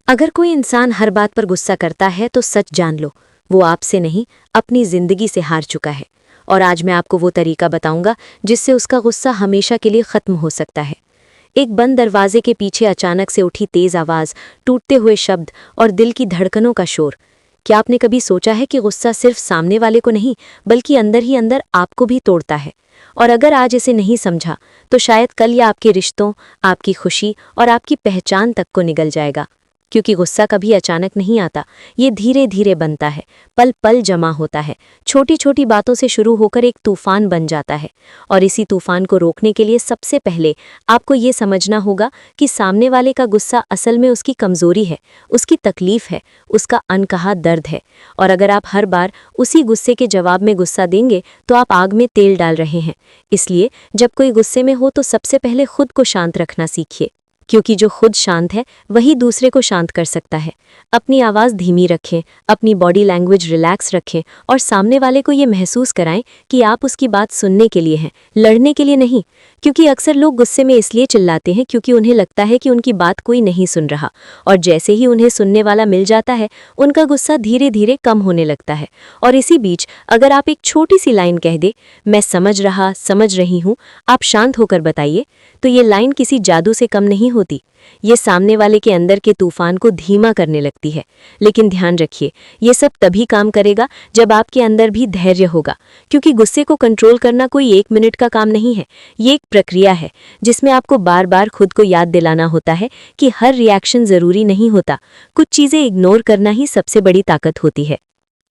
अगर कोई इंसान हर बात पर गुस्सा करता है तो सच जान लो, वो आपसे नहीं अपनी जिंदगी से हार चुका है। और आज मैं आपको वो तरीका बताऊंगा जिससे उसका गुस्सा हमेशा के लिए खत्म हो सकता है। एक बंद दरवाजे के पीछे अचानक से उठी तेज आवाज, टूटते हुए शब्द और दिल की धड़कनों का शोर। क्या आपने कभी सोचा है कि गुस्सा सिर्फ सामने वाले को नहीं बल्कि अंदर ही अंदर आपको भी तोड़ता है? और अगर आज इसे नहीं समझा तो शायद कल यह आपके रिश्तों, आपकी खुशी और आपकी पहचान तक को निगल जाएगा। क्योंकि गुस्सा कभी अचानक नहीं आता, ये धीरे धीरे बनता है, पल पल जमा होता है, छोटी छोटी बातों से शुरू होकर एक तूफान बन जाता है। और इसी तूफान को रोकने के लिए सबसे पहले आपको ये समझना होगा कि सामने वाले का गुस्सा असल में उसकी कमजोरी है, उसकी तकलीफ है, उसका अनकहा दर्द है। और अगर आप हर बार उसी गुस्से के जवाब में गुस्सा देंगे तो आप आग में तेल डाल रहे हैं। इसलिए जब कोई गुस्से में हो तो सबसे पहले खुद को शांत रखना सीखिए, क्योंकि जो खुद शांत है वही दूसरे को शांत कर सकता है। अपनी आवाज़ धीमी रखें, अपनी बॉडी लैंग्वेज रिलैक्स रखें और सामने वाले को ये महसूस कराएं कि आप उसकी बात सुनने के लिए हैं, लड़ने के लिए नहीं। क्योंकि अक्सर लोग गुस्से में इसलिए चिल्लाते हैं क्योंकि उन्हें लगता है कि उनकी बात कोई नहीं सुन रहा, और जैसे ही उन्हें सुनने वाला मिल जाता है उनका गुस्सा धीरे धीरे कम होने लगता है। और इसी बीच अगर आप एक छोटी सी लाइन कह दे, मैं समझ रही हूँ, आप शांत होकर बताइए, तो ये लाइन किसी जादू से कम नहीं होती। ये सामने वाले के अंदर के तूफान को धीमा करने लगती है। लेकिन ध्यान रखिए, ये सब तभी काम करेगा जब आपके अंदर भी धैर्य होगा, क्योंकि गुस्से को कंट्रोल करना कोई 1 मिनट का काम नहीं है। ये एक प्रक्रिया है जिसमें आपको बार बार खुद को याद दिलाना होता है कि हर रिएक्शन जरूरी नहीं होता, कुछ चीजें इग्नोर करना ही सबसे बड़ी ताकत होती है।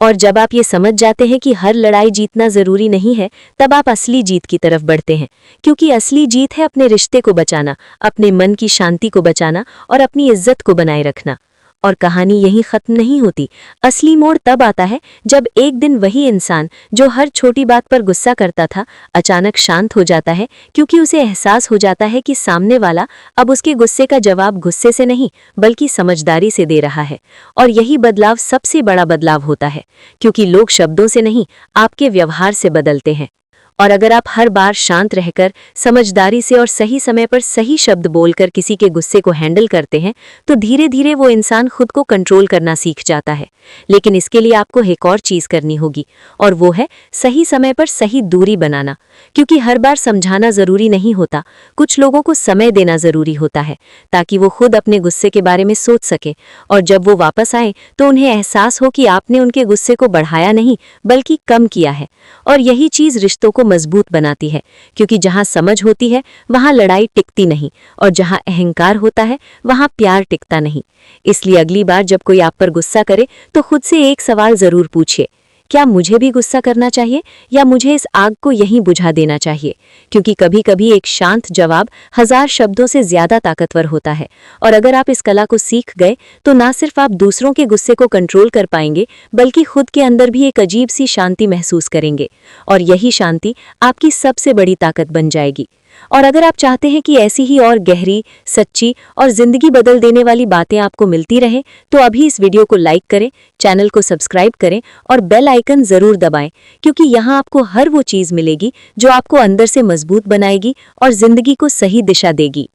और जब आप ये समझ जाते हैं कि हर लड़ाई जीतना जरूरी नहीं है, तब आप असली जीत की तरफ बढ़ते हैं। क्योंकि असली जीत है अपने रिश्ते को बचाना, अपने मन की शांति को बचाना और अपनी इज्जत को बनाए रखना। और कहानी यहीं खत्म नहीं होती। असली मोड़ तब आता है जब एक दिन वही इंसान जो हर छोटी बात पर गुस्सा करता था अचानक शांत हो जाता है, क्योंकि उसे एहसास हो जाता है कि सामने वाला अब उसके गुस्से का जवाब गुस्से से नहीं बल्कि समझदारी से दे रहा है। और यही बदलाव सबसे बड़ा बदलाव होता है, क्योंकि लोग शब्दों से नहीं आपके व्यवहार से बदलते हैं। और अगर आप हर बार शांत रहकर, समझदारी से और सही समय पर सही शब्द बोलकर किसी के गुस्से को हैंडल करते हैं तो धीरे धीरे वो इंसान खुद को कंट्रोल करना सीख जाता है। लेकिन इसके लिए आपको एक और चीज़ करनी होगी, और वो है सही समय पर सही दूरी बनाना। क्योंकि हर बार समझाना ज़रूरी नहीं होता, कुछ लोगों को समय देना ज़रूरी होता है ताकि वो खुद अपने गुस्से के बारे में सोच सके। और जब वो वापस आए तो उन्हें एहसास हो कि आपने उनके गुस्से को बढ़ाया नहीं बल्कि कम किया है। और यही चीज़ रिश्तों को मजबूत बनाती है, क्योंकि जहां समझ होती है वहां लड़ाई टिकती नहीं, और जहां अहंकार होता है वहां प्यार टिकता नहीं। इसलिए अगली बार जब कोई आप पर गुस्सा करे तो खुद से एक सवाल जरूर पूछिए, क्या मुझे भी गुस्सा करना चाहिए या मुझे इस आग को यहीं बुझा देना चाहिए? क्योंकि कभी कभी एक शांत जवाब 1000 शब्दों से ज्यादा ताकतवर होता है। और अगर आप इस कला को सीख गए तो ना सिर्फ आप दूसरों के गुस्से को कंट्रोल कर पाएंगे बल्कि खुद के अंदर भी एक अजीब सी शांति महसूस करेंगे। और यही शांति आपकी सबसे बड़ी ताकत बन जाएगी। और अगर आप चाहते हैं कि ऐसी ही और गहरी, सच्ची और जिंदगी बदल देने वाली बातें आपको मिलती रहें, तो अभी इस वीडियो को लाइक करें, चैनल को सब्सक्राइब करें और बेल आइकन जरूर दबाएं, क्योंकि यहाँ आपको हर वो चीज़ मिलेगी जो आपको अंदर से मजबूत बनाएगी और जिंदगी को सही दिशा देगी।